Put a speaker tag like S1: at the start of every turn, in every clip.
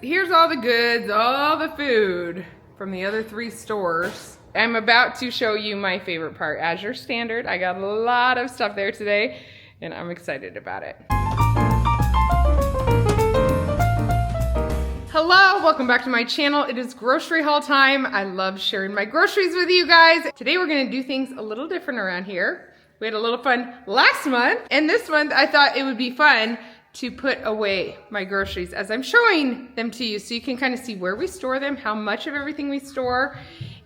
S1: Here's all the goods, all the food from the other 3 stores. I'm about to show you my favorite part, Azure Standard. I got a lot of stuff there today, and I'm excited about it. Hello, welcome back to my channel. It is grocery haul time. I love sharing my groceries with you guys. Today we're gonna do things a little different around here. We had a little fun last month, and this month I thought it would be fun to put away my groceries as I'm showing them to you so you can kind of see where we store them, how much of everything we store,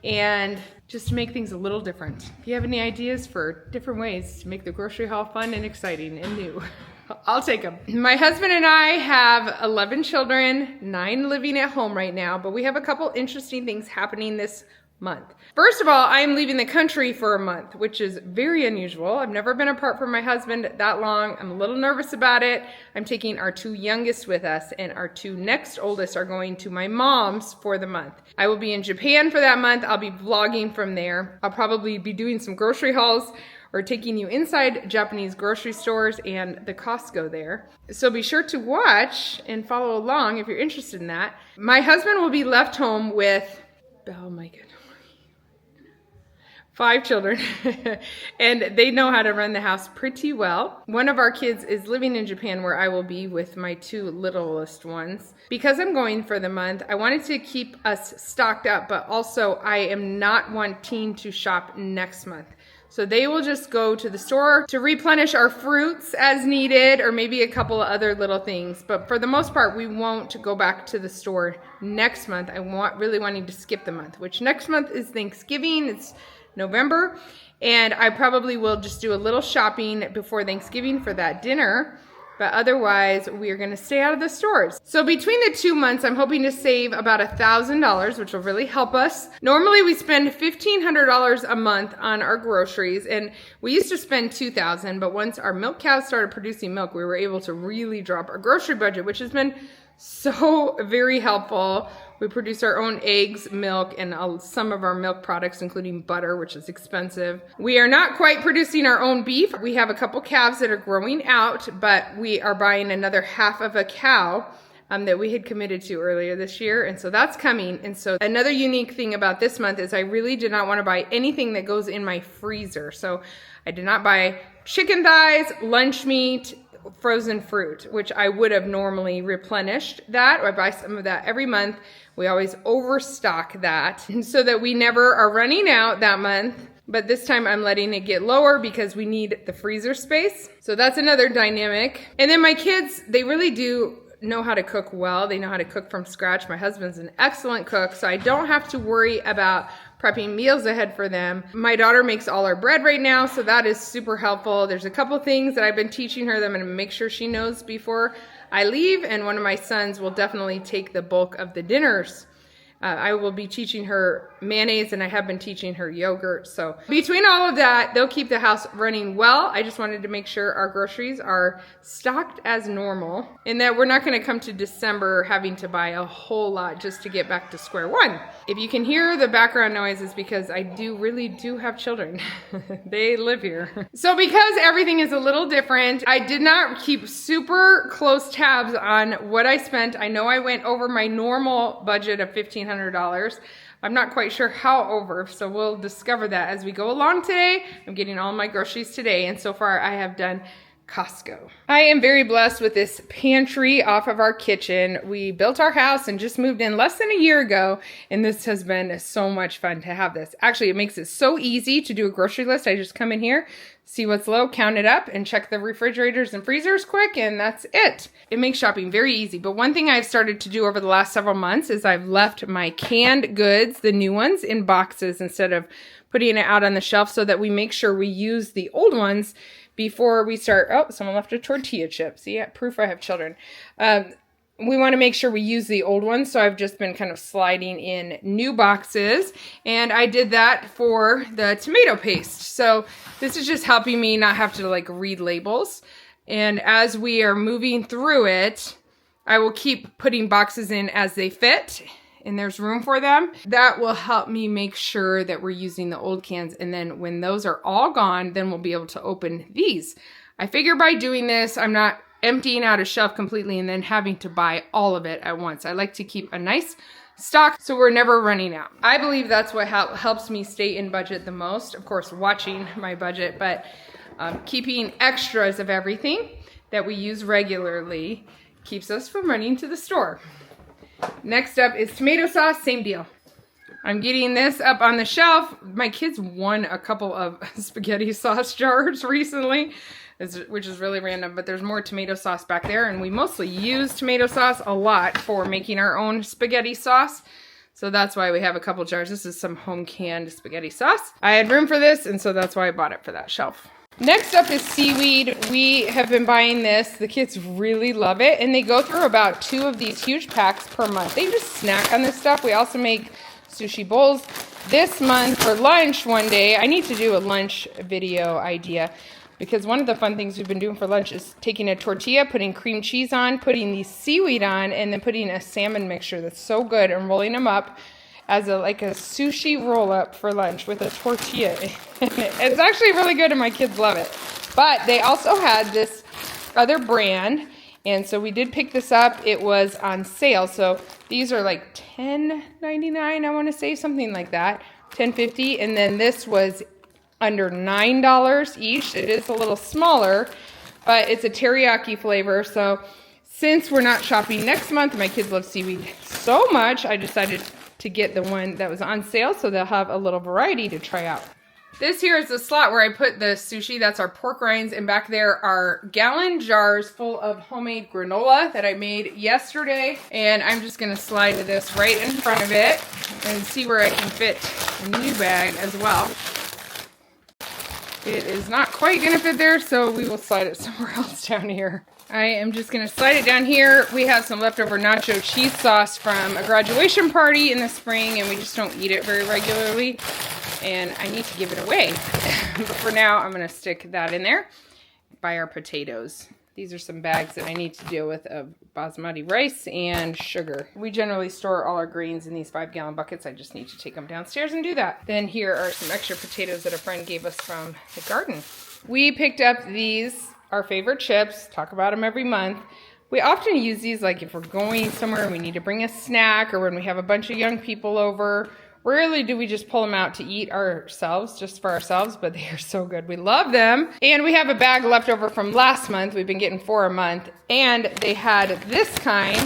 S1: and just to make things a little different. If you have any ideas for different ways to make the grocery haul fun and exciting and new, I'll take them. My husband and I have 11 children, 9 living at home right now, but we have a couple interesting things happening this month. First of all, I am leaving the country for a month, which is very unusual. I've never been apart from my husband that long. I'm a little nervous about it. I'm taking our 2 youngest with us, and our 2 next oldest are going to my mom's for the month. I will be in Japan for that month. I'll be vlogging from there. I'll probably be doing some grocery hauls or taking you inside Japanese grocery stores and the Costco there. So be sure to watch and follow along if you're interested in that. My husband will be left home with Belle, Micah, 5 children, and they know how to run the house pretty well. One of our kids is living in Japan, where I will be with my 2 littlest ones. Because I'm going for the month, I wanted to keep us stocked up, but also I am not wanting to shop next month. So they will just go to the store to replenish our fruits as needed, or maybe a couple of other little things. But for the most part, we won't go back to the store next month. Really wanting to skip the month, which next month is Thanksgiving. It's November, and I probably will just do a little shopping before Thanksgiving for that dinner, but otherwise we are going to stay out of the stores. So between the 2 months, I'm hoping to save about $1,000, which will really help us. Normally we spend $1,500 a month on our groceries, and we used to spend $2,000, but once our milk cows started producing milk, we were able to really drop our grocery budget, which has been so very helpful. We produce our own eggs, milk, and some of our milk products, including butter, which is expensive. We are not quite producing our own beef. We have a couple calves that are growing out, but we are buying another half of a cow that we had committed to earlier this year, and so that's coming. And so another unique thing about this month is I really did not want to buy anything that goes in my freezer. So I did not buy chicken thighs, lunch meat, frozen fruit, which I would have normally replenished that. I buy some of that every month. We always overstock that, and so that we never are running out that month. But this time I'm letting it get lower because we need the freezer space. So that's another dynamic. And then my kids, they really do know how to cook well. They know how to cook from scratch. My husband's an excellent cook, so I don't have to worry about prepping meals ahead for them. My daughter makes all our bread right now, so that is super helpful. There's a couple things that I've been teaching her that I'm gonna make sure she knows before I leave, and one of my sons will definitely take the bulk of the dinners. I will be teaching her mayonnaise, and I have been teaching her yogurt. So between all of that, they'll keep the house running well. I just wanted to make sure our groceries are stocked as normal, and that we're not going to come to December having to buy a whole lot just to get back to square one. If you can hear the background noise, it's because I really do have children. They live here. So because everything is a little different, I did not keep super close tabs on what I spent. I know I went over my normal budget of $1,500. I'm not quite sure how over, so we'll discover that as we go along today. I'm getting all my groceries today, and so far I have done Costco. I am very blessed with this pantry off of our kitchen. We built our house and just moved in less than a year ago, and this has been so much fun to have this. Actually, it makes it so easy to do a grocery list. I just come in here, see what's low, count it up, and check the refrigerators and freezers quick, and that's it. It makes shopping very easy. But one thing I've started to do over the last several months is I've left my canned goods, the new ones, in boxes instead of putting it out on the shelf, so that we make sure we use the old ones before we start. Oh, someone left a tortilla chip. See, yeah, proof I have children. We want to make sure we use the old ones, so I've just been kind of sliding in new boxes, and I did that for the tomato paste. So this is just helping me not have to like read labels, and as we are moving through it, I will keep putting boxes in as they fit, and there's room for them. That will help me make sure that we're using the old cans, and then when those are all gone, then we'll be able to open these. I figure by doing this, I'm not emptying out a shelf completely and then having to buy all of it at once. I like to keep a nice stock so we're never running out. I believe that's what helps me stay in budget the most. Of course, watching my budget, but keeping extras of everything that we use regularly keeps us from running to the store. Next up is tomato sauce, same deal. I'm getting this up on the shelf. My kids won a couple of spaghetti sauce jars recently, which is really random, but there's more tomato sauce back there, and we mostly use tomato sauce a lot for making our own spaghetti sauce. So that's why we have a couple jars. This is some home canned spaghetti sauce. I had room for this, and so that's why I bought it for that shelf. Next up is seaweed. We have been buying this. The kids really love it, and they go through about 2 of these huge packs per month. They just snack on this stuff. We also make sushi bowls. This month for lunch one day, I need to do a lunch video idea because one of the fun things we've been doing for lunch is taking a tortilla, putting cream cheese on, putting the seaweed on, and then putting a salmon mixture that's so good and rolling them up as like a sushi roll-up for lunch with a tortilla. It's actually really good and my kids love it. But they also had this other brand, and so we did pick this up. It was on sale, so these are like $10.99, I want to say, something like that, $10.50, and then this was under $9 each. It is a little smaller, but it's a teriyaki flavor, so since we're not shopping next month, my kids love seaweed so much, I decided to get the one that was on sale so they'll have a little variety to try out. This here is the slot where I put the sushi. That's our pork rinds, and back there are gallon jars full of homemade granola that I made yesterday, and I'm just going to slide this right in front of it and see where I can fit a new bag as well. It is not quite going to fit there, so we will slide it somewhere else down here. I am just going to slide it down here. We have some leftover nacho cheese sauce from a graduation party in the spring, and we just don't eat it very regularly, and I need to give it away. But for now, I'm going to stick that in there. Buy our potatoes. These are some bags that I need to deal with of basmati rice and sugar. We generally store all our grains in these 5-gallon buckets. I just need to take them downstairs and do that. Then here are some extra potatoes that a friend gave us from the garden. We picked up these, our favorite chips, talk about them every month. We often use these like if we're going somewhere and we need to bring a snack, or when we have a bunch of young people over. Rarely do we just pull them out to eat ourselves, just for ourselves, but they are so good. We love them. And we have a bag left over from last month. We've been getting 4 a month. And they had this kind,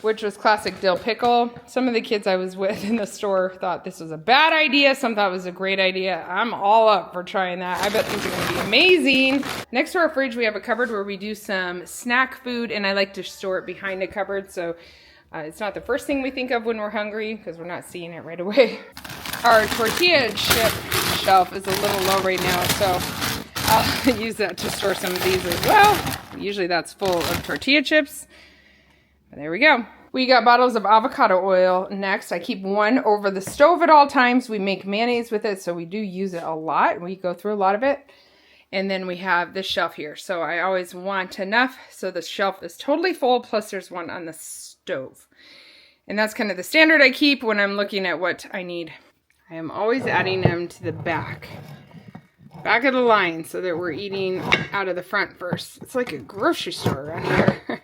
S1: which was classic dill pickle. Some of the kids I was with in the store thought this was a bad idea. Some thought it was a great idea. I'm all up for trying that. I bet these are going to be amazing. Next to our fridge, we have a cupboard where we do some snack food, and I like to store it behind a cupboard, so it's not the first thing we think of when we're hungry because we're not seeing it right away. Our tortilla chip shelf is a little low right now, so I'll use that to store some of these as well. Usually that's full of tortilla chips. But there we go. We got bottles of avocado oil next. I keep one over the stove at all times. We make mayonnaise with it, so we do use it a lot. We go through a lot of it. And then we have this shelf here. So I always want enough so the shelf is totally full, plus there's one on the stove. And that's kind of the standard I keep when I'm looking at what I need. I am always adding them to the back of the line so that we're eating out of the front first. It's like a grocery store around here.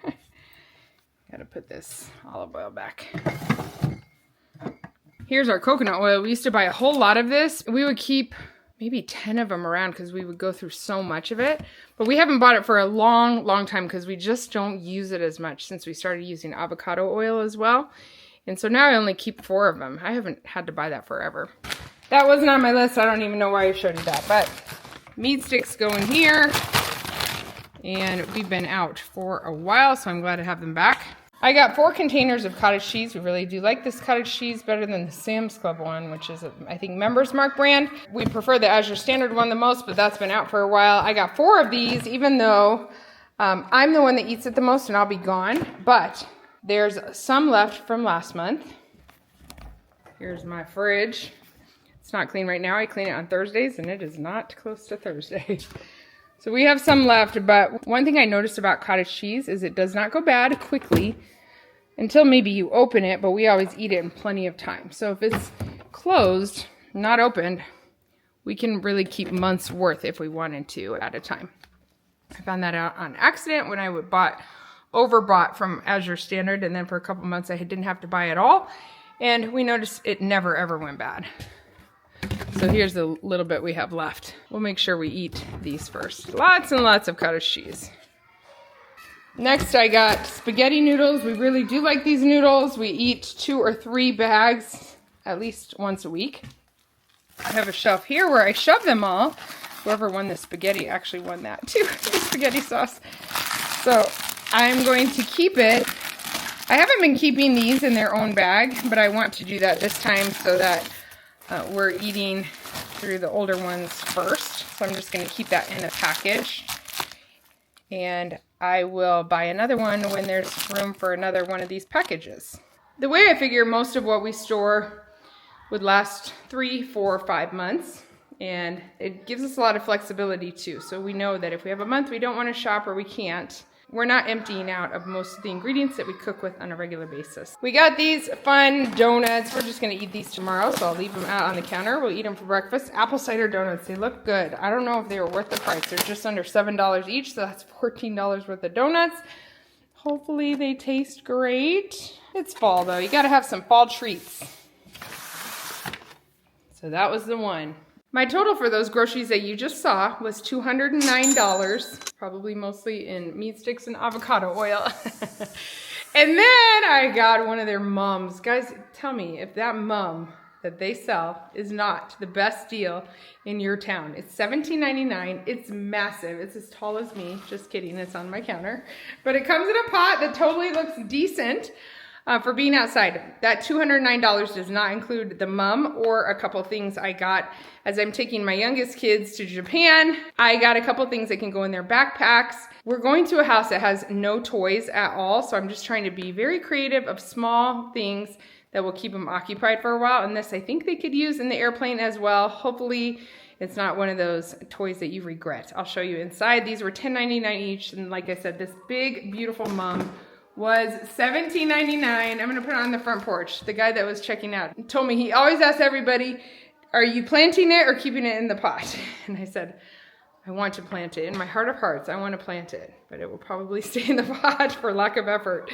S1: Gotta put this olive oil back. Here's our coconut oil. We used to buy a whole lot of this. We would keep maybe 10 of them around because we would go through so much of it. But we haven't bought it for a long, long time because we just don't use it as much since we started using avocado oil as well. And so now I only keep 4 of them. I haven't had to buy that forever. That wasn't on my list. I don't even know why I showed you that. But meat sticks go in here. And we've been out for a while, so I'm glad to have them back. I got 4 containers of cottage cheese. We really do like this cottage cheese better than the Sam's Club one, which is, I think, Members Mark brand. We prefer the Azure Standard one the most, but that's been out for a while. I got 4 of these, even though I'm the one that eats it the most and I'll be gone. But there's some left from last month. Here's my fridge. It's not clean right now. I clean it on Thursdays, and it is not close to Thursday. So we have some left, but one thing I noticed about cottage cheese is it does not go bad quickly until maybe you open it, but we always eat it in plenty of time. So if it's closed, not opened, we can really keep months worth if we wanted to at a time. I found that out on accident when I overbought from Azure Standard, and then for a couple months I didn't have to buy at all, and we noticed it never ever went bad. So here's the little bit we have left. We'll make sure we eat these first. Lots and lots of cottage cheese. Next I got spaghetti noodles. We really do like these noodles. We eat 2 or 3 bags at least once a week. I have a shelf here where I shove them all. Whoever won the spaghetti actually won that too, the spaghetti sauce. So I'm going to keep it. I haven't been keeping these in their own bag, but I want to do that this time so that we're eating through the older ones first. So I'm just going to keep that in a package. And I will buy another one when there's room for another one of these packages. The way I figure most of what we store would last 3, 4, 5 months. And it gives us a lot of flexibility too. So we know that if we have a month we don't want to shop or we can't, we're not emptying out of most of the ingredients that we cook with on a regular basis. We got these fun donuts. We're just going to eat these tomorrow, so I'll leave them out on the counter. We'll eat them for breakfast. Apple cider donuts. They look good. I don't know if they were worth the price. They're just under $7 each, so that's $14 worth of donuts. Hopefully they taste great. It's fall though. You got to have some fall treats. So that was the one. My total for those groceries that you just saw was $209, probably mostly in meat sticks and avocado oil. And then I got one of their mums. Guys, tell me if that mum that they sell is not the best deal in your town. It's $17.99. It's massive. It's as tall as me. Just kidding. It's on my counter. But it comes in a pot that totally looks decent. For being outside. That $209 does not include the mum or a couple things I got as I'm taking my youngest kids to Japan. I got a couple things that can go in their backpacks. We're going to a house that has no toys at all, so I'm just trying to be very creative of small things that will keep them occupied for a while. And this I think they could use in the airplane as well. Hopefully it's not one of those toys that you regret. I'll show you inside. These were $10.99 each, and like I said, this big beautiful mum was $17.99. I'm gonna put it on the front porch. The guy that was checking out told me he always asks everybody, are you planting it or keeping it in the pot? And I said, I want to plant it. In my heart of hearts, I want to plant it, but it will probably stay in the pot for lack of effort.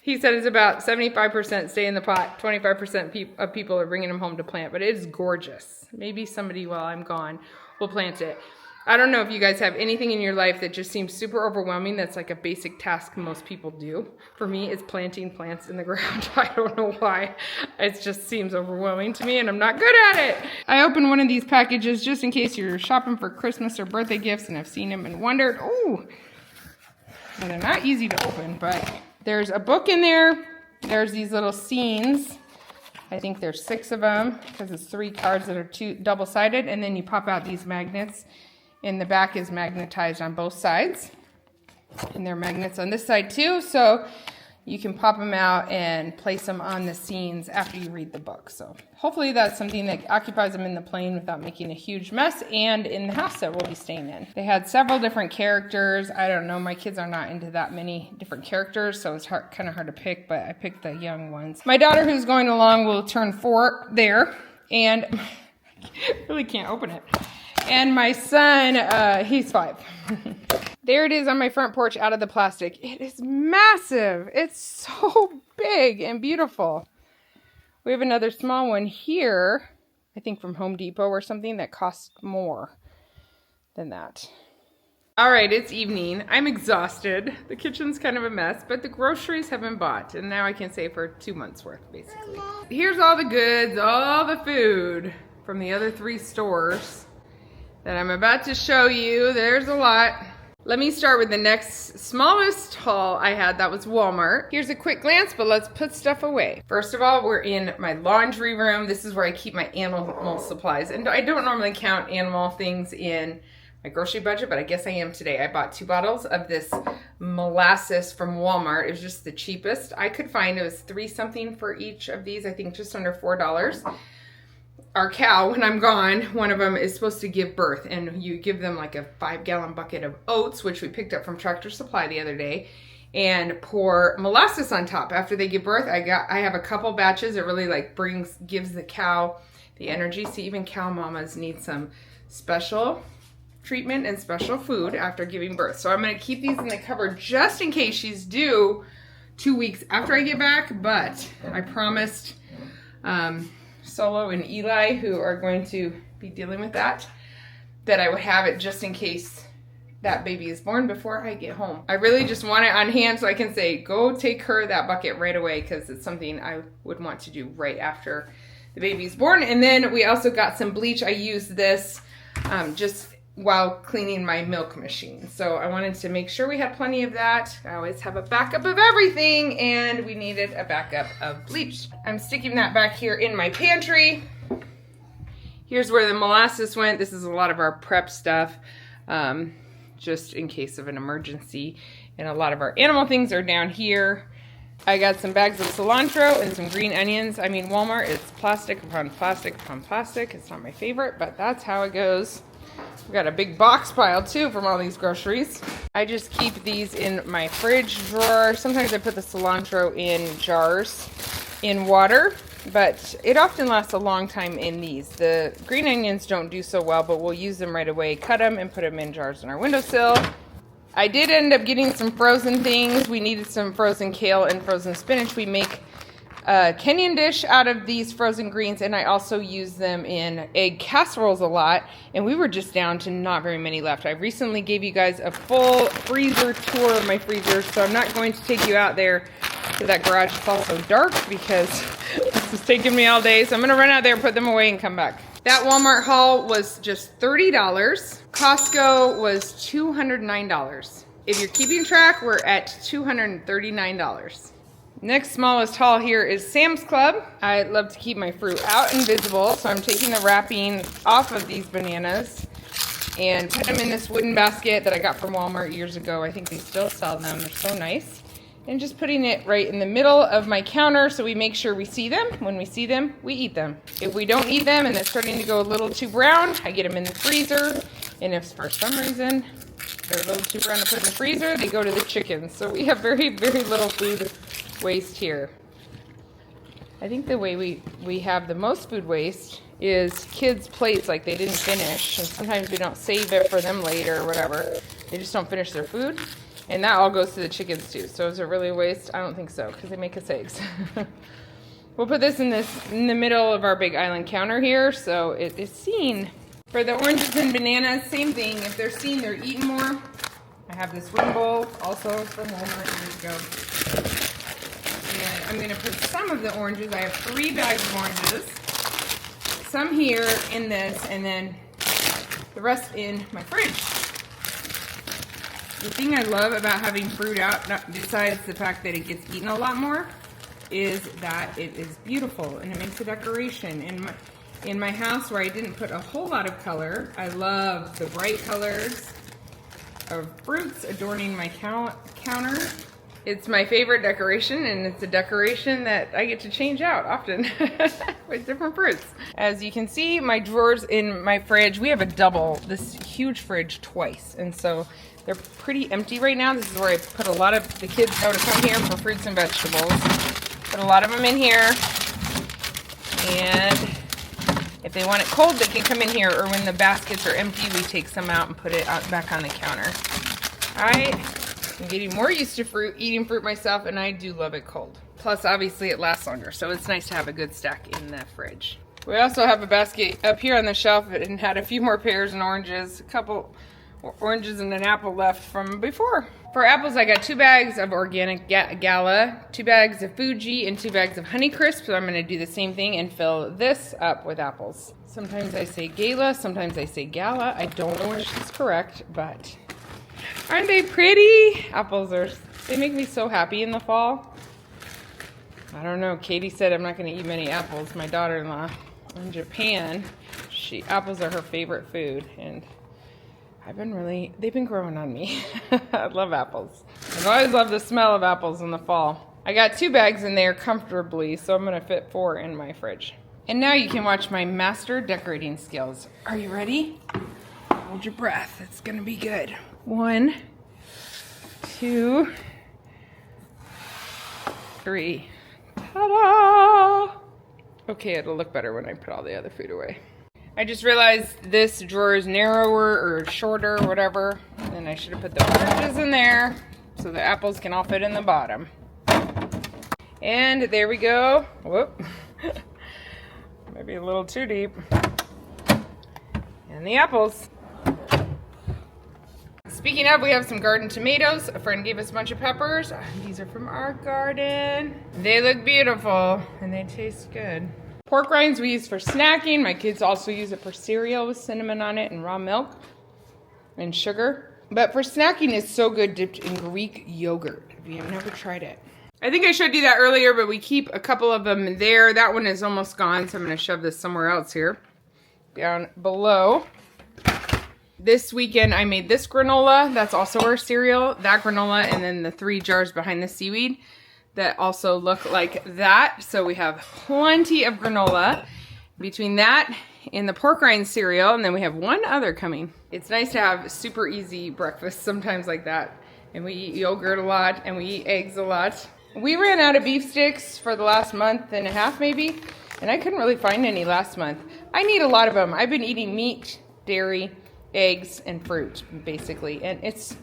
S1: He said it's about 75% stay in the pot, 25% of people are bringing them home to plant, but it is gorgeous. Maybe somebody while I'm gone will plant it. I don't know if you guys have anything in your life that just seems super overwhelming. That's like a basic task most people do. For me, it's planting plants in the ground. I don't know why. It just seems overwhelming to me and I'm not good at it. I opened one of these packages just in case you're shopping for Christmas or birthday gifts and I've seen them and wondered, oh, well, they're not easy to open, but there's a book in there. There's these little scenes. I think there's 6 of them because it's 3 cards that are double-sided, and then you pop out these magnets. And the back is magnetized on both sides. And there are magnets on this side too, so you can pop them out and place them on the scenes after you read the book. So hopefully that's something that occupies them in the plane without making a huge mess and in the house that we'll be staying in. They had several different characters. I don't know, my kids are not into that many different characters, so it's kind of hard to pick, but I picked the young ones. My daughter who's going along will turn 4 there, and really can't open it. And my son, he's 5. There it is on my front porch out of the plastic. It is massive. It's so big and beautiful. We have another small one here, I think from Home Depot or something that costs more than that. All right, it's evening. I'm exhausted. The kitchen's kind of a mess, but the groceries have been bought, and now I can save for 2 months worth, basically. Here's all the goods, all the food from the other 3 stores that I'm about to show you. There's a lot. Let me start with the next smallest haul I had. That was Walmart. Here's a quick glance, but let's put stuff away. First of all, we're in my laundry room. This is where I keep my animal supplies. And I don't normally count animal things in my grocery budget, but I guess I am today. I bought 2 bottles of this molasses from Walmart. It was just the cheapest I could find. It was 3 something for each of these. I think just under $4. Our cow, when I'm gone, one of them is supposed to give birth, and you give them like a 5-gallon bucket of oats, which we picked up from Tractor Supply the other day, and pour molasses on top. After they give birth, I have a couple batches. It really like gives the cow the energy. See, even cow mamas need some special treatment and special food after giving birth. So I'm going to keep these in the cupboard just in case she's due 2 weeks after I get back. But I promised Solo and Eli, who are going to be dealing with that I would have it just in case that baby is born before I get home. I really just want it on hand so I can say, go take her that bucket right away, because it's something I would want to do right after the baby's born. And then we also got some bleach. I used this just while cleaning my milk machine. So I wanted to make sure we had plenty of that. I always have a backup of everything, and we needed a backup of bleach. I'm sticking that back here in my pantry. Here's where the molasses went. This is a lot of our prep stuff. Just in case of an emergency. And a lot of our animal things are down here. I got some bags of cilantro and some green onions. I mean, Walmart, it's plastic upon plastic upon plastic. It's not my favorite, but that's how it goes. We got a big box pile too from all these groceries. I just keep these in my fridge drawer. Sometimes I put the cilantro in jars in water, but it often lasts a long time in these. The green onions don't do so well, but we'll use them right away. Cut them and put them in jars on our windowsill. I did end up getting some frozen things. We needed some frozen kale and frozen spinach. We make a Kenyan dish out of these frozen greens, and I also use them in egg casseroles a lot, and we were just down to not very many left. I recently gave you guys a full freezer tour of my freezer, so I'm not going to take you out there to that garage. It's also dark because this is taking me all day, so I'm gonna run out there, put them away, and come back. That Walmart haul was just $30. Costco was $209. If you're keeping track, we're at $239. Next smallest haul here is Sam's Club. I love to keep my fruit out and visible, so I'm taking the wrapping off of these bananas and put them in this wooden basket that I got from Walmart years ago. I think they still sell them. They're so nice. And just putting it right in the middle of my counter so we make sure we see them. When we see them, we eat them. If we don't eat them and they're starting to go a little too brown, I get them in the freezer. And if for some reason they're a little too brown to put in the freezer, they go to the chickens. So we have very, very little food waste here. I think the way we have the most food waste is kids' plates, like they didn't finish. And sometimes we don't save it for them later or whatever. They just don't finish their food. And that all goes to the chickens too. So is it really a waste? I don't think so, because they make us eggs. We'll put this in the middle of our big island counter here, so it is seen. For the oranges and bananas, same thing. If they're seen, they're eaten more. I have this wooden bowl, also from Walmart years ago. And I'm going to put some of the oranges. I have 3 bags of oranges. Some here in this, and then the rest in my fridge. The thing I love about having fruit out, besides the fact that it gets eaten a lot more, is that it is beautiful and it makes a decoration. In my house where I didn't put a whole lot of color, I love the bright colors of fruits adorning my counter. It's my favorite decoration, and it's a decoration that I get to change out often with different fruits. As you can see, my drawers in my fridge, we have this huge fridge twice, and so they're pretty empty right now. This is where I put a lot of, the kids know to come here for fruits and vegetables. Put a lot of them in here, and if they want it cold, they can come in here, or when the baskets are empty, we take some out and put it back on the counter. I'm getting more used to eating fruit myself, and I do love it cold. Plus, obviously, it lasts longer, so it's nice to have a good stack in the fridge. We also have a basket up here on the shelf and had a few more pears and oranges, a couple oranges and an apple left from before. For apples, I got 2 bags of organic Gala, 2 bags of Fuji, and 2 bags of Honeycrisp. So I'm going to do the same thing and fill this up with apples. Sometimes I say Gala, sometimes I say Gala. I don't know which is correct, but aren't they pretty? Apples they make me so happy in the fall. I don't know. Katie said I'm not going to eat many apples. My daughter-in-law in Japan, apples are her favorite food, and they've been growing on me. I love apples. I've always loved the smell of apples in the fall. I got 2 bags in there comfortably, so I'm gonna fit 4 in my fridge. And now you can watch my master decorating skills. Are you ready? Hold your breath, it's gonna be good. 1, 2, 3. Ta-da! Okay, it'll look better when I put all the other food away. I just realized this drawer is narrower or shorter or whatever, and I should have put the oranges in there so the apples can all fit in the bottom. And there we go. Whoop. Maybe a little too deep. And the apples. Speaking of, we have some garden tomatoes. A friend gave us a bunch of peppers. These are from our garden. They look beautiful and they taste good. Pork rinds we use for snacking. My kids also use it for cereal with cinnamon on it and raw milk and sugar. But for snacking, it's so good dipped in Greek yogurt. If you have never tried it. I think I showed you that earlier, but we keep a couple of them there. That one is almost gone, so I'm going to shove this somewhere else here. Down below. This weekend, I made this granola. That's also our cereal. That granola, and then the 3 jars behind the seaweed that also look like that. So we have plenty of granola between that and the pork rind cereal. And then we have one other coming. It's nice to have super easy breakfast sometimes like that. And we eat yogurt a lot and we eat eggs a lot. We ran out of beef sticks for the last month and a half maybe. And I couldn't really find any last month. I need a lot of them. I've been eating meat, dairy, eggs, and fruit, basically. And it's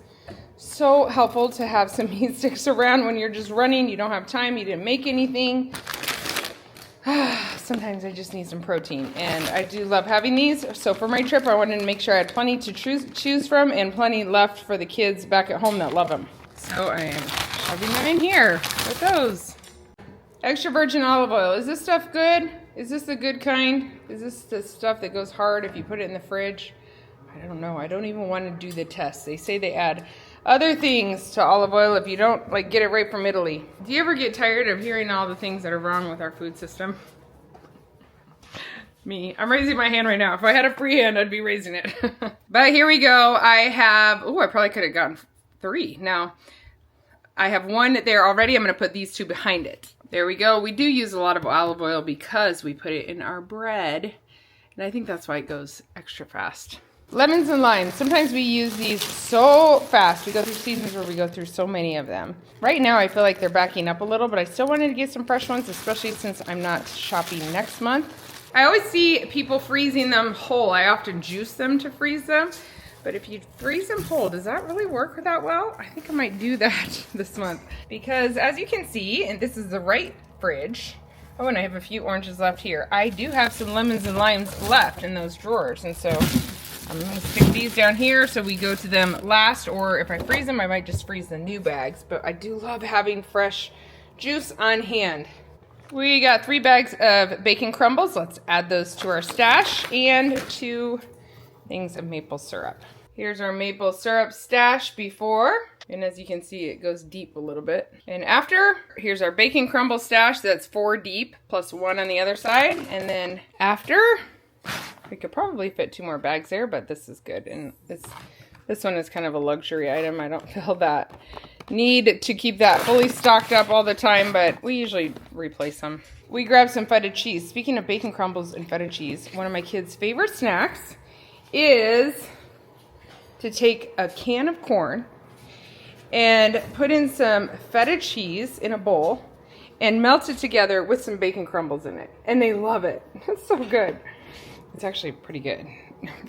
S1: so helpful to have some meat sticks around when you're just running. You don't have time. You didn't make anything. Sometimes I just need some protein. And I do love having these. So for my trip, I wanted to make sure I had plenty to choose from and plenty left for the kids back at home that love them. So I am shoving them in here with those. Extra virgin olive oil. Is this stuff good? Is this the good kind? Is this the stuff that goes hard if you put it in the fridge? I don't know. I don't even want to do the test. They say they add other things to olive oil if you don't like get it right from Italy. Do you ever get tired of hearing all the things that are wrong with our food system? Me. I'm raising my hand right now. If I had a free hand, I'd be raising it. But here we go. I have, I probably could have gotten 3. Now, I have one there already. I'm going to put these 2 behind it. There we go. We do use a lot of olive oil because we put it in our bread. And I think that's why it goes extra fast. Lemons and limes. Sometimes we use these so fast. We go through seasons where we go through so many of them. Right now I feel like they're backing up a little, but I still wanted to get some fresh ones, especially since I'm not shopping next month. I always see people freezing them whole. I often juice them to freeze them. But if you freeze them whole, does that really work that well? I think I might do that this month. Because as you can see, and this is the right fridge. Oh, and I have a few oranges left here. I do have some lemons and limes left in those drawers. And so I'm going to stick these down here so we go to them last, or if I freeze them, I might just freeze the new bags. But I do love having fresh juice on hand. We got 3 bags of bacon crumbles. Let's add those to our stash, and 2 things of maple syrup. Here's our maple syrup stash before, and as you can see, it goes deep a little bit. And after, here's our bacon crumble stash. That's 4 deep, plus 1 on the other side. And then after, we could probably fit 2 more bags there, but this is good. And this one is kind of a luxury item. I don't feel that need to keep that fully stocked up all the time, but we usually replace them. We grabbed some feta cheese. Speaking of bacon crumbles and feta cheese, one of my kids' favorite snacks is to take a can of corn and put in some feta cheese in a bowl and melt it together with some bacon crumbles in it. And they love it. It's so good. It's actually pretty good,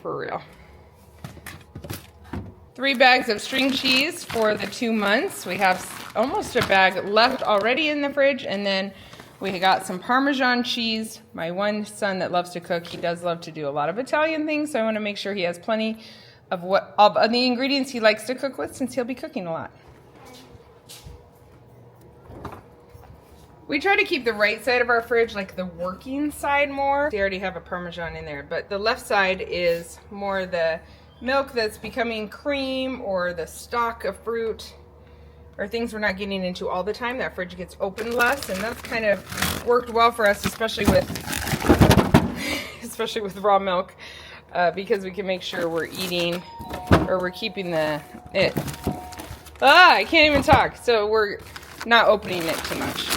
S1: for real. 3 bags of string cheese for the 2 months. We have almost a bag left already in the fridge, and then we got some Parmesan cheese. My one son that loves to cook, he does love to do a lot of Italian things, so I want to make sure he has plenty of the ingredients he likes to cook with, since he'll be cooking a lot. We try to keep the right side of our fridge, like the working side, more. They already have a Parmesan in there, but the left side is more the milk that's becoming cream, or the stock of fruit, or things we're not getting into all the time. That fridge gets opened less, and that's kind of worked well for us, especially with raw milk, because we can make sure we're eating, or we're keeping I can't even talk. So we're not opening it too much.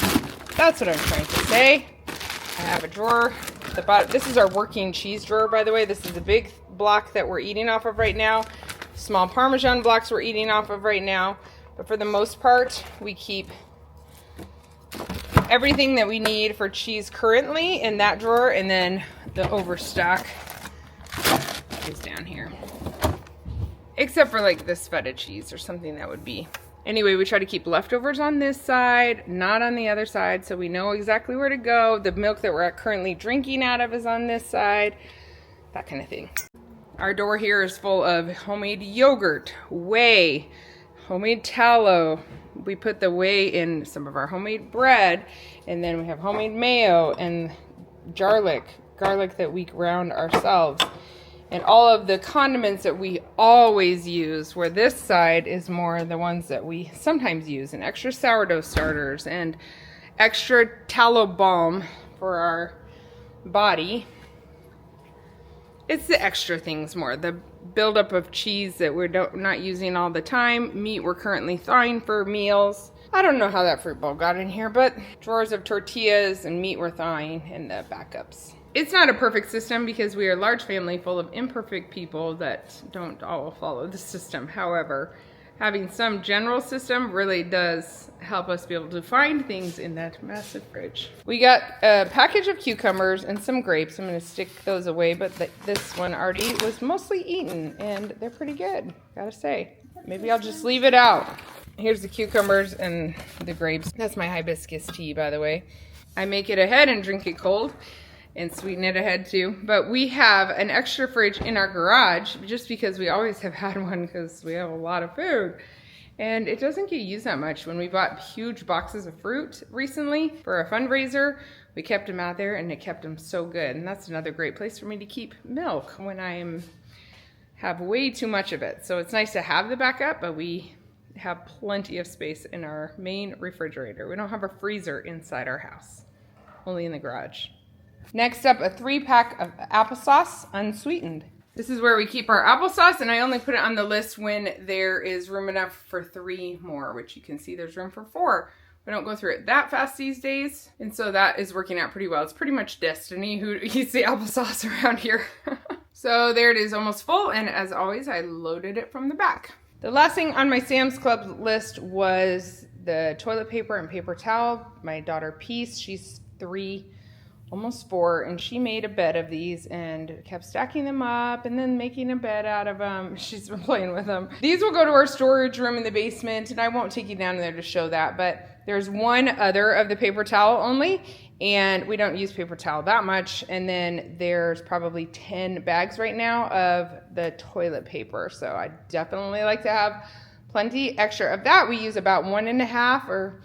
S1: That's what I'm trying to say. I have a drawer at the bottom. This is our working cheese drawer, by the way. This is a big block that we're eating off of right now. Small Parmesan blocks we're eating off of right now. But for the most part, we keep everything that we need for cheese currently in that drawer, and then the overstock is down here. Except for like this feta cheese or something that would be. Anyway, we try to keep leftovers on this side, not on the other side, so we know exactly where to go. The milk that we're currently drinking out of is on this side, that kind of thing. Our door here is full of homemade yogurt, whey, homemade tallow. We put the whey in some of our homemade bread, and then we have homemade mayo and garlic that we ground ourselves. And all of the condiments that we always use, where this side is more the ones that we sometimes use, and extra sourdough starters and extra tallow balm for our body. It's the extra things more, the buildup of cheese that we're not using all the time, meat we're currently thawing for meals. I don't know how that fruit bowl got in here, but drawers of tortillas and meat we're thawing and the backups. It's not a perfect system because we are a large family full of imperfect people that don't all follow the system. However, having some general system really does help us be able to find things in that massive fridge. We got a package of cucumbers and some grapes. I'm going to stick those away, but this one already was mostly eaten, and they're pretty good, gotta say. Maybe I'll just leave it out. Here's the cucumbers and the grapes. That's my hibiscus tea, by the way. I make it ahead and drink it cold. And sweeten it ahead too. But we have an extra fridge in our garage just because we always have had one because we have a lot of food. And it doesn't get used that much. When we bought huge boxes of fruit recently for a fundraiser, we kept them out there and it kept them so good. And that's another great place for me to keep milk when I have way too much of it. So it's nice to have the backup, but we have plenty of space in our main refrigerator. We don't have a freezer inside our house, only in the garage. Next up, a 3-pack of applesauce, unsweetened. This is where we keep our applesauce, and I only put it on the list when there is room enough for 3 more, which you can see there's room for 4. We don't go through it that fast these days, and so that is working out pretty well. It's pretty much destiny who eats the applesauce around here. So there it is, almost full, and as always, I loaded it from the back. The last thing on my Sam's Club list was the toilet paper and paper towel. My daughter Peace, she's 3, almost 4, and she made a bed of these and kept stacking them up and then making a bed out of them. She's been playing with them. These will go to our storage room in the basement, and I won't take you down there to show that, but there's one other of the paper towel only, and we don't use paper towel that much. And then there's probably 10 bags right now of the toilet paper, so I definitely like to have plenty extra of that. We use about 1.5 or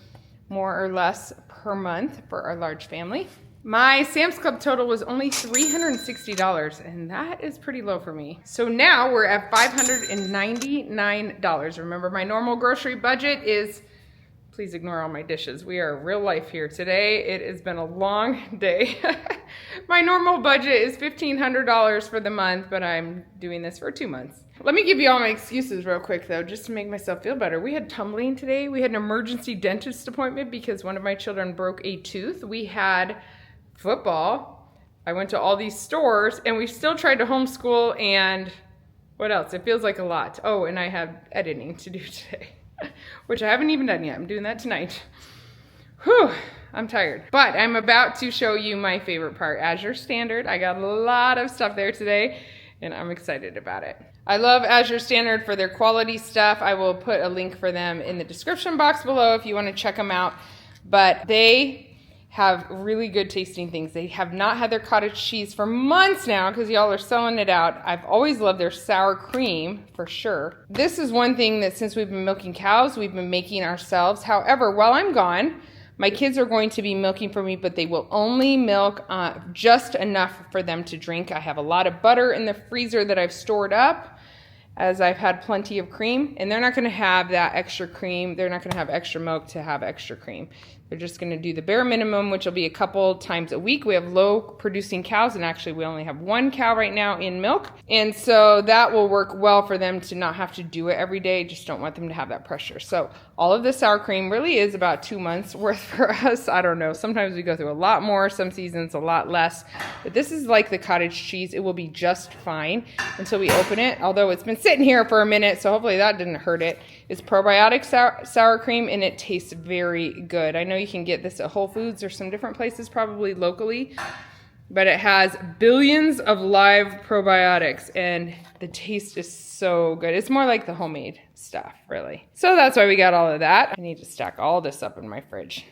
S1: more or less per month for our large family. My Sam's Club total was only $360, and that is pretty low for me. So now we're at $599. Remember, my normal grocery budget is, please ignore all my dishes. We are real life here today. It has been a long day. My normal budget is $1,500 for the month, but I'm doing this for 2 months. Let me give you all my excuses real quick though, just to make myself feel better. We had tumbling today. We had an emergency dentist appointment because one of my children broke a tooth. We had football. I went to all these stores, and we still tried to homeschool, and what else? It feels like a lot. Oh, and I have editing to do today, which I haven't even done yet. I'm doing that tonight. Whew, I'm tired. But I'm about to show you my favorite part, Azure Standard. I got a lot of stuff there today, and I'm excited about it. I love Azure Standard for their quality stuff. I will put a link for them in the description box below if you want to check them out. But they have really good tasting things. They have not had their cottage cheese for months now because y'all are selling it out. I've always loved their sour cream for sure. This is one thing that since we've been milking cows, we've been making ourselves. However, while I'm gone, my kids are going to be milking for me, but they will only milk just enough for them to drink. I have a lot of butter in the freezer that I've stored up as I've had plenty of cream, and they're not going to have that extra cream. They're not going to have extra milk to have extra cream. They're just going to do the bare minimum, which will be a couple times a week. We have low producing cows, and actually we only have 1 cow right now in milk. And so that will work well for them to not have to do it every day. Just don't want them to have that pressure. So all of the sour cream really is about 2 months worth for us. I don't know. Sometimes we go through a lot more, some seasons a lot less. But this is like the cottage cheese. It will be just fine until we open it, although it's been sitting here for a minute, so hopefully that didn't hurt it. It's probiotic sour cream, and it tastes very good. I know you can get this at Whole Foods or some different places, probably locally. but it has billions of live probiotics and the taste is so good. It's more like the homemade stuff, really. So that's why we got all of that. I need to stack all this up in my fridge.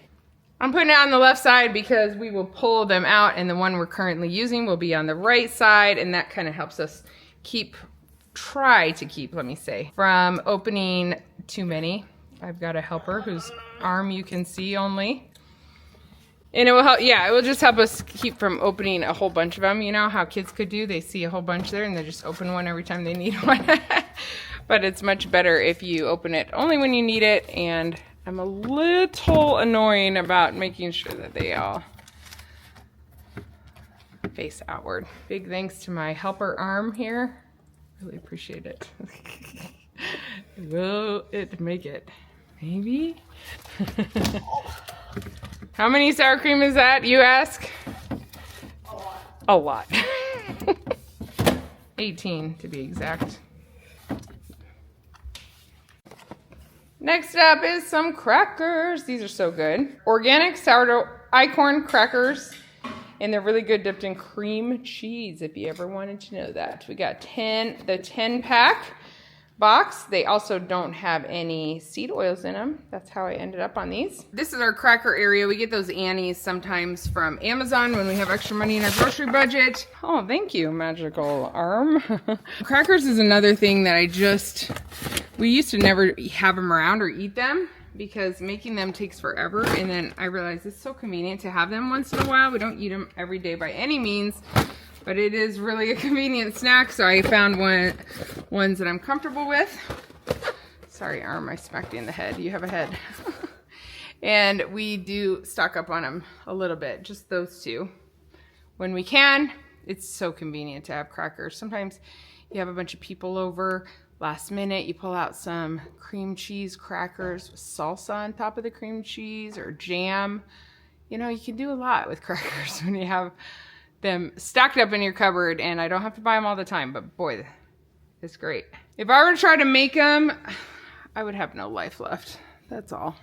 S1: I'm putting it on the left side because we will pull them out and the one we're currently using will be on the right side, and that kind of helps us try to keep, let me say, from opening too many. I've got a helper whose arm you can see only. And it will help, yeah, it will just help us keep from opening a whole bunch of them. You know how kids could do? They see a whole bunch there and they just open one every time they need one. But it's much better if you open it only when you need it. And I'm a little annoying about making sure that they all face outward. Big thanks to my helper arm here. Really appreciate it. Will it make it? Maybe? How many sour cream is that, you ask? A lot. 18 to be exact. Next up is some crackers. These are so good. Organic sourdough acorn crackers. And they're really good dipped in cream cheese, if you ever wanted to know that. We got the 10-pack box. They also don't have any seed oils in them. That's how I ended up on these. This is our cracker area. We get those Annies sometimes from Amazon when we have extra money in our grocery budget. Oh, thank you, magical arm. Crackers is another thing that we used to never have them around or eat them because making them takes forever. And then I realized it's so convenient to have them once in a while. We don't eat them every day by any means, but it is really a convenient snack. So I found ones that I'm comfortable with. Sorry, arm, I smacked you in the head. You have a head. And we do stock up on them a little bit, just those two. When we can, it's so convenient to have crackers. Sometimes you have a bunch of people over, last minute, you pull out some cream cheese crackers with salsa on top of the cream cheese or jam. You know, you can do a lot with crackers when you have them stacked up in your cupboard, and I don't have to buy them all the time, but boy, it's great. If I were to try to make them, I would have no life left. That's all.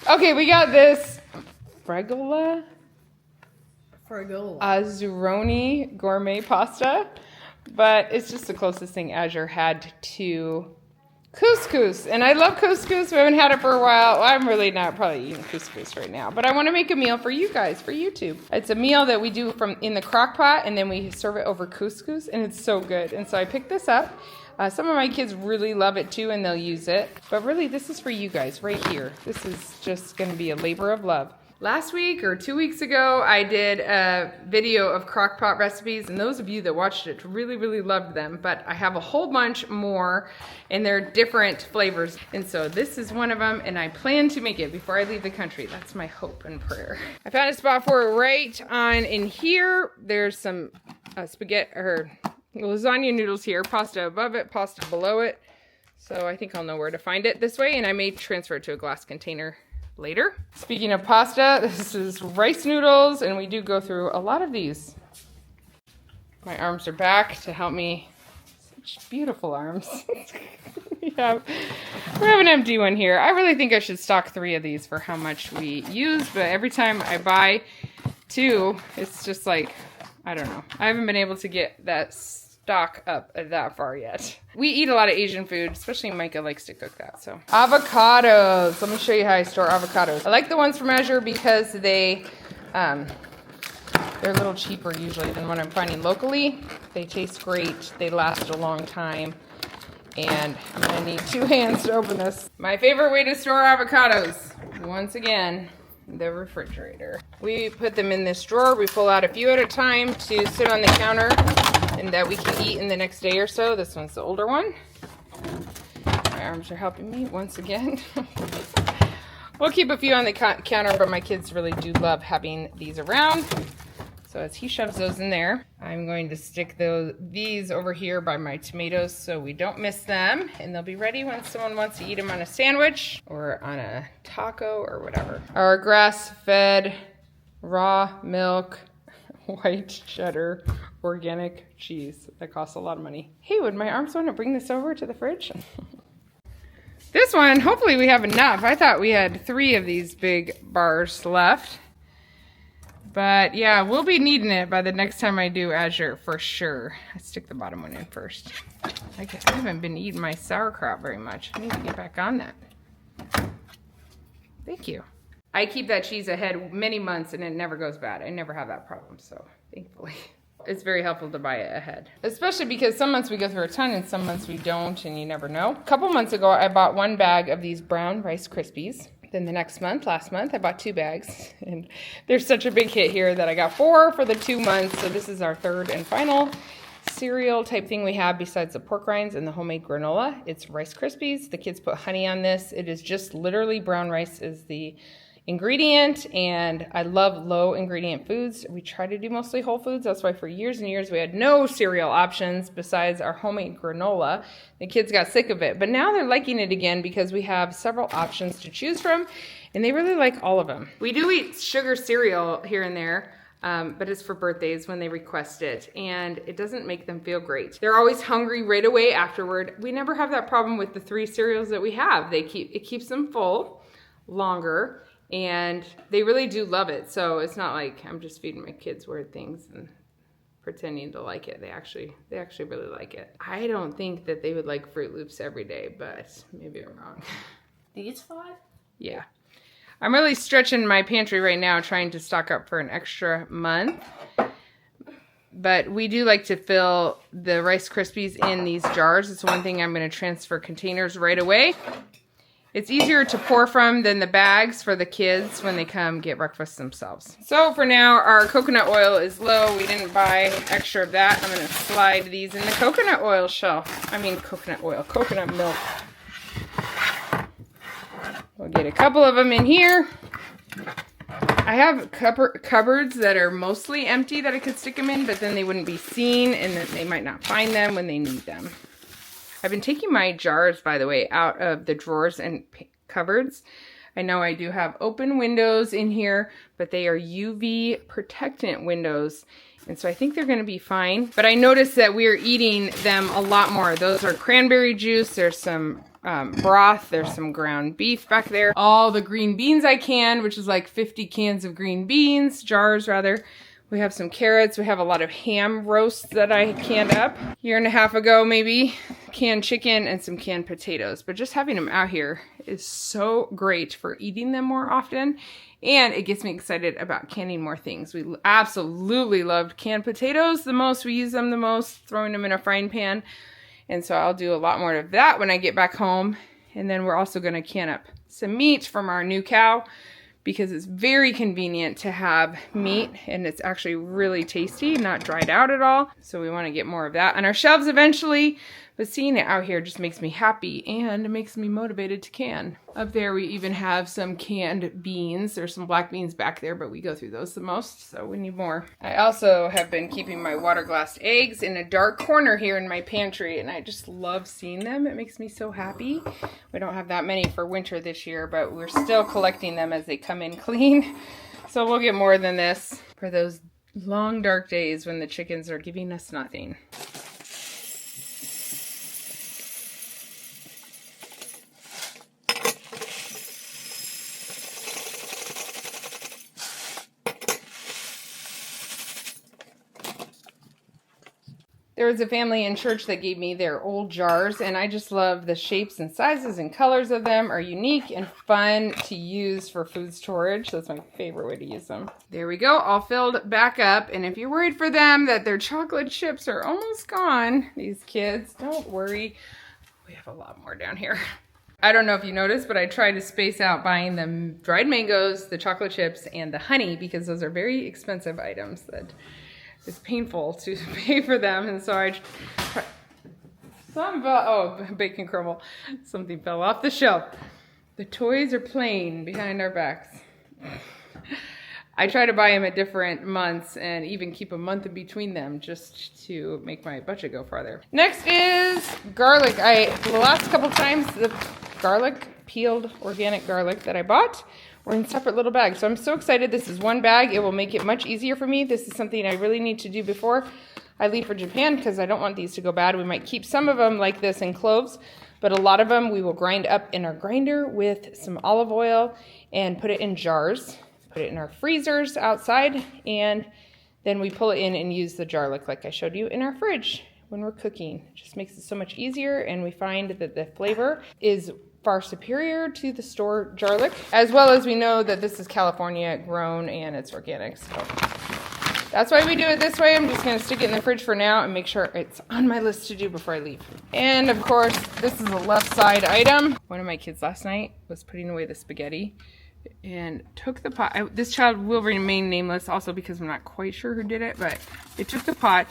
S1: Okay, we got this Fregola Azzurroni gourmet pasta, but it's just the closest thing Azure had to couscous, and I love couscous. We haven't had it for a while. Well, I'm really not probably eating couscous right now, but I want to make a meal for you guys, for YouTube. It's a meal that we do in the crock pot, and then we serve it over couscous, and it's so good. And so I picked this up. Some of my kids really love it too, and they'll use it. But really, this is for you guys right here. This is just going to be a labor of love. Last week or 2 weeks ago, I did a video of crock pot recipes, and those of you that watched it really, really loved them. But I have a whole bunch more, and they're different flavors. And so this is one of them, and I plan to make it before I leave the country. That's my hope and prayer. I found a spot for it right on in here. There's some spaghetti or lasagna noodles here, pasta above it, pasta below it. So I think I'll know where to find it this way, and I may transfer it to a glass container later. Speaking of pasta, this is rice noodles, and we do go through a lot of these. My arms are back to help me. Such beautiful arms. we have an empty one here. I really think I should stock 3 of these for how much we use, but every time I buy 2, it's just like, I don't know. I haven't been able to get that stock up that far yet. We eat a lot of Asian food, especially Micah likes to cook that. So avocados. Let me show you how I store avocados. I like the ones from Azure because they're a little cheaper usually than what I'm finding locally. They taste great. They last a long time. And I'm gonna need 2 hands to open this. My favorite way to store avocados, once again, the refrigerator. We put them in this drawer. We pull out a few at a time to sit on the counter and that we can eat in the next day or so. This one's the older one. My arms are helping me once again. We'll keep a few on the counter, but my kids really do love having these around. So as he shoves those in there, I'm going to stick these over here by my tomatoes so we don't miss them. And they'll be ready when someone wants to eat them on a sandwich or on a taco or whatever. Our grass-fed, raw milk, white cheddar, organic cheese. That costs a lot of money. Hey, would my arms want to bring this over to the fridge? This one, hopefully we have enough. I thought we had 3 of these big bars left. But yeah, we'll be needing it by the next time I do Azure for sure. I stick the bottom one in first. I haven't been eating my sauerkraut very much. I need to get back on that. Thank you. I keep that cheese ahead many months and it never goes bad. I never have that problem, so thankfully. It's very helpful to buy it ahead. Especially because some months we go through a ton and some months we don't, and you never know. A couple months ago, I bought 1 bag of these brown Rice Krispies. Then the next month, last month, I bought 2 bags. And there's such a big hit here that I got 4 for the 2 months. So this is our 3rd and final cereal type thing we have besides the pork rinds and the homemade granola. It's Rice Krispies. The kids put honey on this. It is just literally brown rice is the ingredient, and I love low ingredient foods. We try to do mostly whole foods. That's why for years and years we had no cereal options besides our homemade granola. The kids got sick of it, but now they're liking it again because we have several options to choose from, and they really like all of them. We do eat sugar cereal here and there, but it's for birthdays when they request it, and it doesn't make them feel great. They're always hungry right away afterward. We never have that problem with the 3 cereals that we have. It keeps them full longer, and they really do love it. So it's not like I'm just feeding my kids weird things and pretending to like it. They actually really like it. I don't think that they would like Fruit Loops every day, but maybe I'm wrong.
S2: These 5?
S1: Yeah. I'm really stretching my pantry right now, trying to stock up for an extra month. But we do like to fill the Rice Krispies in these jars. It's one thing I'm going to transfer containers right away. It's easier to pour from than the bags for the kids when they come get breakfast themselves. So for now, our coconut oil is low. We didn't buy extra of that. I'm going to slide these in the coconut oil shelf. I mean coconut milk. We'll get a couple of them in here. I have cupboards that are mostly empty that I could stick them in, but then they wouldn't be seen and then they might not find them when they need them. I've been taking my jars, by the way, out of the drawers and cupboards. I know I do have open windows in here, but they are UV protectant windows. And so I think they're going to be fine. But I noticed that we're eating them a lot more. Those are cranberry juice. There's some broth. There's some ground beef back there. All the green beans I canned, which is like 50 cans of green beans, jars rather. We have some carrots. We have a lot of ham roasts that I canned up a year and a half ago, maybe. Canned chicken and some canned potatoes. But just having them out here is so great for eating them more often. And it gets me excited about canning more things. We absolutely loved canned potatoes the most. We use them the most, throwing them in a frying pan. And so I'll do a lot more of that when I get back home. And then we're also going to can up some meat from our new cow, because it's very convenient to have meat and it's actually really tasty, not dried out at all. So we want to get more of that on our shelves eventually. But seeing it out here just makes me happy and makes me motivated to can. Up there we even have some canned beans. There's some black beans back there, but we go through those the most, so we need more. I also have been keeping my water glass eggs in a dark corner here in my pantry, and I just love seeing them. It makes me so happy. We don't have that many for winter this year, but we're still collecting them as they come in clean. So we'll get more than this for those long dark days when the chickens are giving us nothing. There was a family in church that gave me their old jars, and I just love the shapes and sizes and colors of them are unique and fun to use for food storage. That's my favorite way to use them. There we go, all filled back up. And if you're worried for them that their chocolate chips are almost gone, these kids, don't worry. We have a lot more down here. I don't know if you noticed, but I tried to space out buying the dried mangoes, the chocolate chips, and the honey, because those are very expensive items that it's painful to pay for them. And so I bacon crumble. Something fell off the shelf. The toys are playing behind our backs. I try to buy them at different months and even keep a month in between them just to make my budget go farther. Next is garlic. The last couple times, the garlic, peeled organic garlic that I bought, were in separate little bags. So I'm so excited. This is one bag. It will make it much easier for me. This is something I really need to do before I leave for Japan because I don't want these to go bad. We might keep some of them like this in cloves, but a lot of them we will grind up in our grinder with some olive oil and put it in jars. put it in our freezers outside, and then we pull it in and use the jarlic like I showed you in our fridge when we're cooking. It just makes it so much easier, and we find that the flavor is far superior to the store garlic, as well as we know that this is California grown and it's organic. So that's why we do it this way. I'm just gonna stick it in the fridge for now and make sure it's on my list to do before I leave. And of course, this is a left side item. One of my kids last night was putting away the spaghetti and took the pot. This child will remain nameless also because I'm not quite sure who did it, but they took the pot,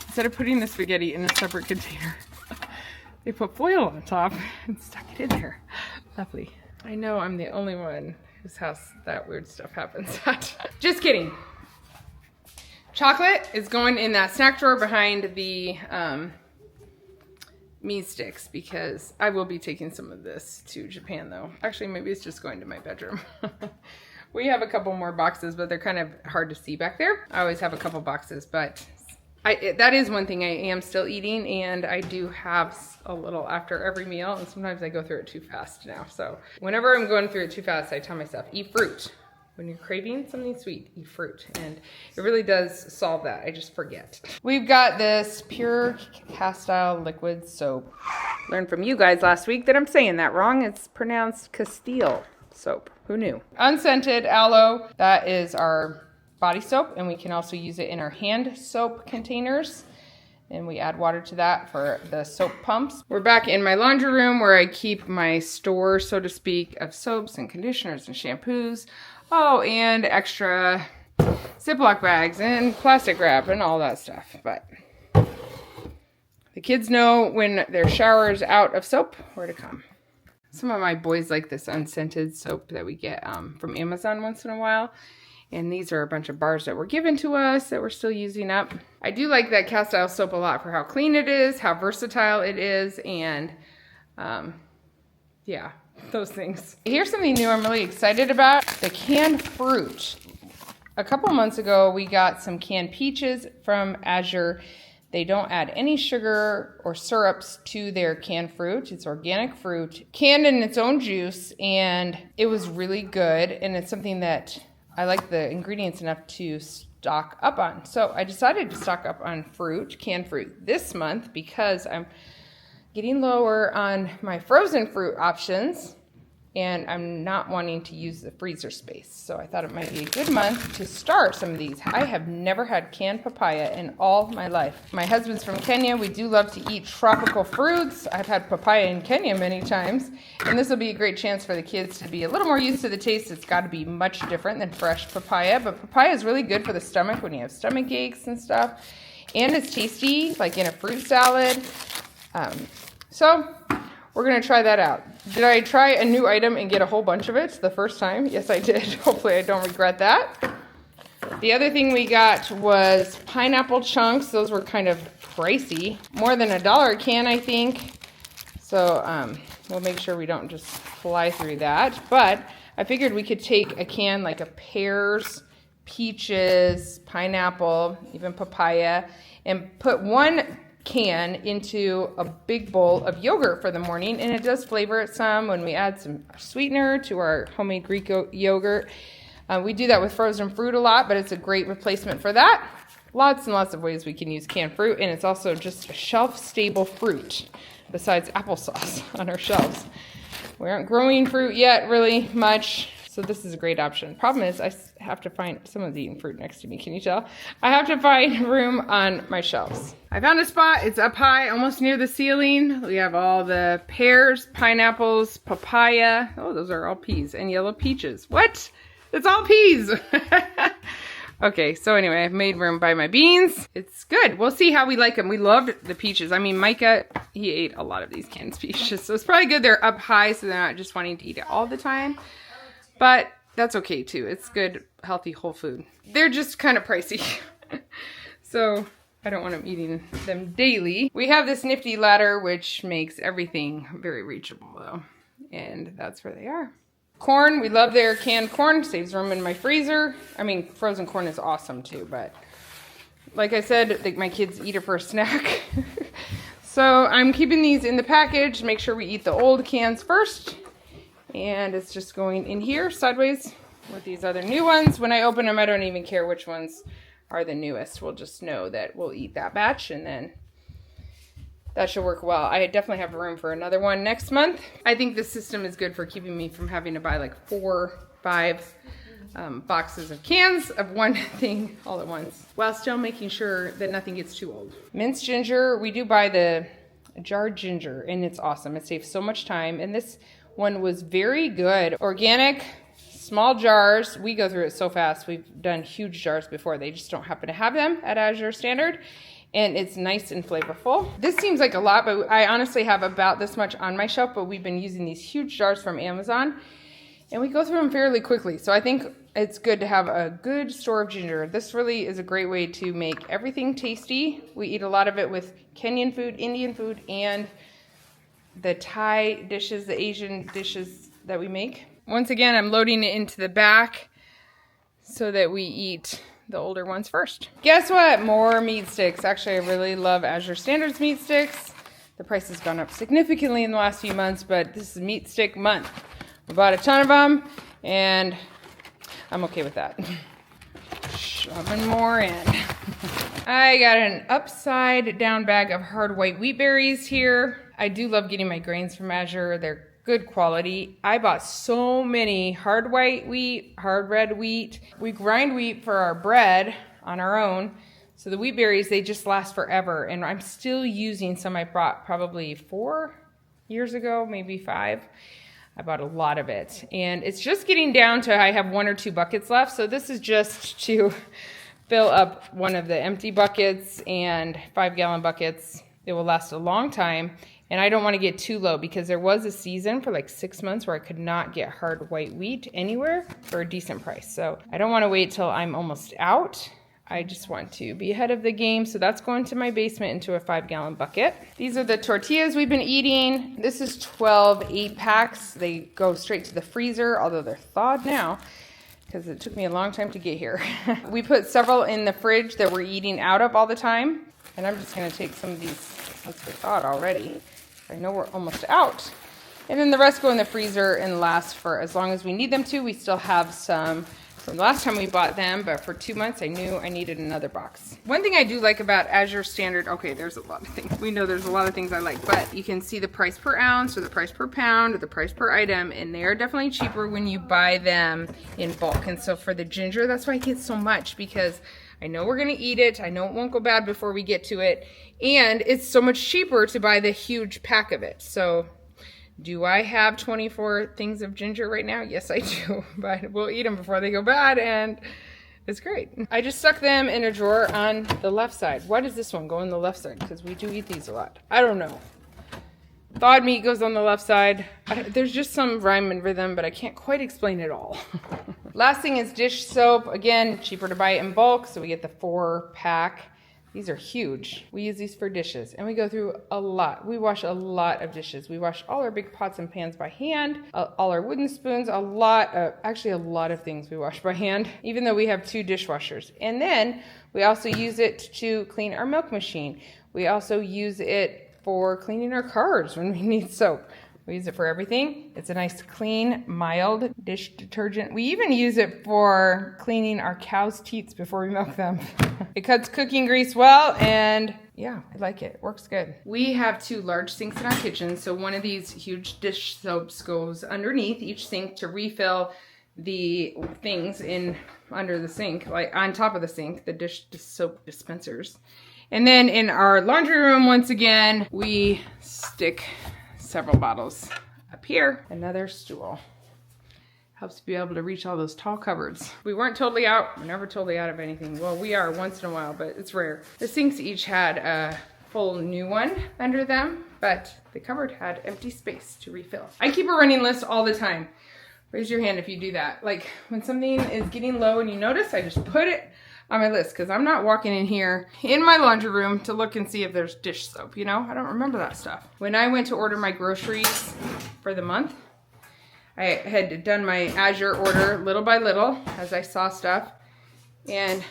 S1: instead of putting the spaghetti in a separate container, they put foil on top and stuck it in there. Lovely. I know I'm the only one whose house that weird stuff happens at. Just kidding. Chocolate is going in that snack drawer behind the meat sticks because I will be taking some of this to Japan though. Actually, maybe it's just going to my bedroom. We have a couple more boxes, but they're kind of hard to see back there. I always have a couple boxes, but that is one thing I am still eating, and I do have a little after every meal, and sometimes I go through it too fast now. So whenever I'm going through it too fast, I tell myself, eat fruit. When you're craving something sweet, eat fruit. And it really does solve that. I just forget. We've got this pure castile liquid soap. Learned from you guys last week that I'm saying that wrong. It's pronounced Castile soap. Who knew? Unscented aloe, that is our body soap, and we can also use it in our hand soap containers. And we add water to that for the soap pumps. We're back in my laundry room where I keep my store, so to speak, of soaps and conditioners and shampoos. Oh, and extra Ziploc bags and plastic wrap and all that stuff. But the kids know when their shower's out of soap, where to come. Some of my boys like this unscented soap that we get from Amazon once in a while. And these are a bunch of bars that were given to us that we're still using up. I do like that castile soap a lot for how clean it is, how versatile it is, and yeah, those things. Here's something new I'm really excited about, the canned fruit. A couple months ago, we got some canned peaches from Azure. They don't add any sugar or syrups to their canned fruit. It's organic fruit, canned in its own juice, and it was really good, and it's something that I like the ingredients enough to stock up on. So I decided to stock up on fruit, canned fruit, this month because I'm getting lower on my frozen fruit options and I'm not wanting to use the freezer space. So I thought it might be a good month to start some of these. I have never had canned papaya in all my life. My husband's from Kenya. We do love to eat tropical fruits. I've had papaya in Kenya many times, and this will be a great chance for the kids to be a little more used to the taste. It's got to be much different than fresh papaya, but papaya is really good for the stomach when you have stomach aches and stuff, and it's tasty, like in a fruit salad. So we're going to try that out. Did I try a new item and get a whole bunch of it the first time? Yes, I did. Hopefully I don't regret that. The other thing we got was pineapple chunks. Those were kind of pricey. More than $1 a can, I think. So we'll make sure we don't just fly through that. But I figured we could take a can like of pears, peaches, pineapple, even papaya, and put one can into a big bowl of yogurt for the morning, and it does flavor it some when we add some sweetener to our homemade Greek yogurt. We do that with frozen fruit a lot, but it's a great replacement for that. Lots and lots of ways we can use canned fruit, and it's also just a shelf-stable fruit besides applesauce on our shelves. We aren't growing fruit yet really much, so this is a great option. Problem is, I have to find, someone's eating fruit next to me, can you tell? I have to find room on my shelves. I found a spot, it's up high, almost near the ceiling. We have all the pears, pineapples, papaya. Oh, those are all peas, and yellow peaches. What? It's all peas. Okay, so anyway, I've made room by my beans. It's good. We'll see how we like them. We loved the peaches. I mean, Micah, he ate a lot of these canned peaches, so it's probably good they're up high so they're not just wanting to eat it all the time. But that's okay too. It's good, healthy, whole food. They're just kind of pricey. So I don't want them eating them daily. We have this nifty ladder, which makes everything very reachable though. And that's where they are. Corn, we love their canned corn. Saves room in my freezer. I mean, frozen corn is awesome too, but like I said, I think my kids eat it for a snack. So I'm keeping these in the package. Make sure we eat the old cans first. And it's just going in here sideways with these other new ones. When I open them, I don't even care which ones are the newest. We'll just know that we'll eat that batch, and then that should work well. I definitely have room for another one next month. I think this system is good for keeping me from having to buy like 4, 5 boxes of cans of one thing all at once, while still making sure that nothing gets too old. Minced ginger, we do buy the jarred ginger, and it's awesome. It saves so much time, and this one was very good. Organic, small jars. We go through it so fast. We've done huge jars before. They just don't happen to have them at Azure Standard. And it's nice and flavorful. This seems like a lot, but I honestly have about this much on my shelf, but we've been using these huge jars from Amazon, and we go through them fairly quickly. So I think it's good to have a good store of ginger. This really is a great way to make everything tasty. We eat a lot of it with Kenyan food, Indian food, and the Thai dishes, the Asian dishes that we make. Once again, I'm loading it into the back so that we eat the older ones first. Guess what? More meat sticks. Actually, I really love Azure Standard's meat sticks. The price has gone up significantly in the last few months, but this is meat stick month. We bought a ton of them, and I'm okay with that. Shoving more in. I got an upside down bag of hard white wheat berries here. I do love getting my grains from Azure. They're good quality. I bought so many hard white wheat, hard red wheat. We grind wheat for our bread on our own. So the wheat berries, they just last forever. And I'm still using some I bought probably 4 years ago, maybe 5. I bought a lot of it. And it's just getting down to I have 1 or 2 buckets left. So this is just to fill up one of the empty buckets and 5-gallon buckets. It will last a long time. And I don't want to get too low because there was a season for like 6 months where I could not get hard white wheat anywhere for a decent price. So I don't want to wait till I'm almost out. I just want to be ahead of the game. So that's going to my basement into a 5-gallon bucket. These are the tortillas we've been eating. This is 12 8-packs. They go straight to the freezer, although they're thawed now because it took me a long time to get here. We put several in the fridge that we're eating out of all the time. And I'm just going to take some of these. Let's get thawed already. I know we're almost out. And then the rest go in the freezer and last for as long as we need them to. We still have some from the last time we bought them, but for 2 months I knew I needed another box. One thing I do like about Azure Standard, okay, there's a lot of things. We know there's a lot of things I like, but you can see the price per ounce or the price per pound or the price per item, and they are definitely cheaper when you buy them in bulk. And so for the ginger, that's why I get so much, because I know we're gonna eat it. I know it won't go bad before we get to it. And it's so much cheaper to buy the huge pack of it. So do I have 24 things of ginger right now? Yes, I do. But we'll eat them before they go bad, and it's great. I just stuck them in a drawer on the left side. Why does this one go on the left side? Because we do eat these a lot. I don't know. Thawed meat goes on the left side. There's just some rhyme and rhythm, but I can't quite explain it all. Last thing is dish soap. Again, cheaper to buy it in bulk, so we get the 4-pack. These are huge. We use these for dishes, and we go through a lot. We wash a lot of dishes. We wash all our big pots and pans by hand, all our wooden spoons, actually a lot of things we wash by hand, even though we have 2 dishwashers. And then we also use it to clean our milk machine. We also use it for cleaning our cars when we need soap. We use it for everything. It's a nice, clean, mild dish detergent. We even use it for cleaning our cows' teats before we milk them. It cuts cooking grease well, and yeah, I like it. It works good. We have 2 large sinks in our kitchen, so one of these huge dish soaps goes underneath each sink to refill the things in under the sink, like on top of the sink, the dish soap dispensers. And then in our laundry room, once again, we stick several bottles up here. Another stool. Helps to be able to reach all those tall cupboards. We weren't totally out. We're never totally out of anything. Well, we are once in a while, but it's rare. The sinks each had a full new one under them, but the cupboard had empty space to refill. I keep a running list all the time. Raise your hand if you do that. Like when something is getting low and you notice, I just put it on my list, because I'm not walking in here in my laundry room to look and see if there's dish soap, you know? I don't remember that stuff. When I went to order my groceries for the month, I had done my Azure order little by little as I saw stuff, and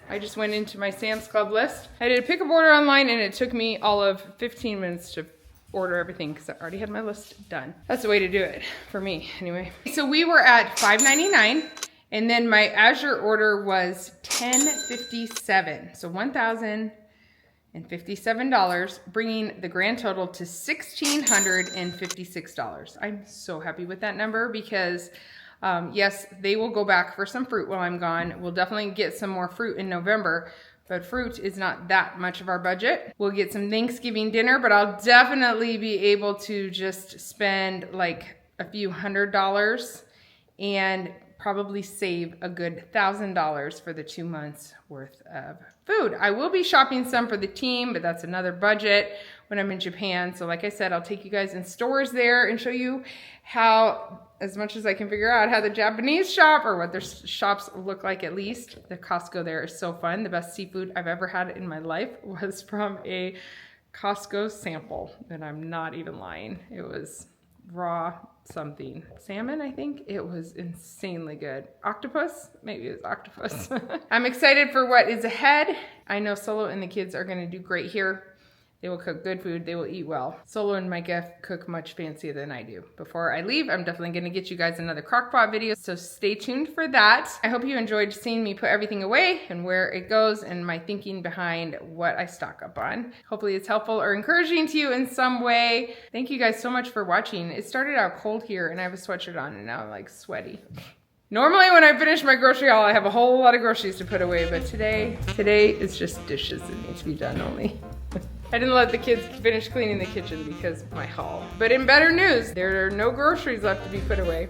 S1: I just went into my Sam's Club list. I did a pickup order online, and it took me all of 15 minutes to order everything because I already had my list done. That's the way to do it for me anyway. So we were at $5.99. And then my Azure order was $1,057. So $1,057, bringing the grand total to $1,656. I'm so happy with that number because yes, they will go back for some fruit while I'm gone. We'll definitely get some more fruit in November, but fruit is not that much of our budget. We'll get some Thanksgiving dinner, but I'll definitely be able to just spend like a few $100s and probably save a good $1,000 for the 2 months worth of food. I will be shopping some for the team, but that's another budget when I'm in Japan. So like I said, I'll take you guys in stores there and show you how, as much as I can figure out, how the Japanese shop, or what their shops look like at least. The Costco there is so fun. The best seafood I've ever had in my life was from a Costco sample, and I'm not even lying. It was raw something. Salmon, I think. It was insanely good. Octopus? Maybe it was octopus. I'm excited for what is ahead. I know Solo and the kids are going to do great here. They will cook good food. They will eat well. Solo and Micah cook much fancier than I do. Before I leave, I'm definitely going to get you guys another crockpot video, so stay tuned for that. I hope you enjoyed seeing me put everything away and where it goes and my thinking behind what I stock up on. Hopefully it's helpful or encouraging to you in some way. Thank you guys so much for watching. It started out cold here and I have a sweatshirt on and now I'm like sweaty. Normally when I finish my grocery haul, I have a whole lot of groceries to put away, but today is just dishes that need to be done only. I didn't let the kids finish cleaning the kitchen because of my haul. But in better news, there are no groceries left to be put away.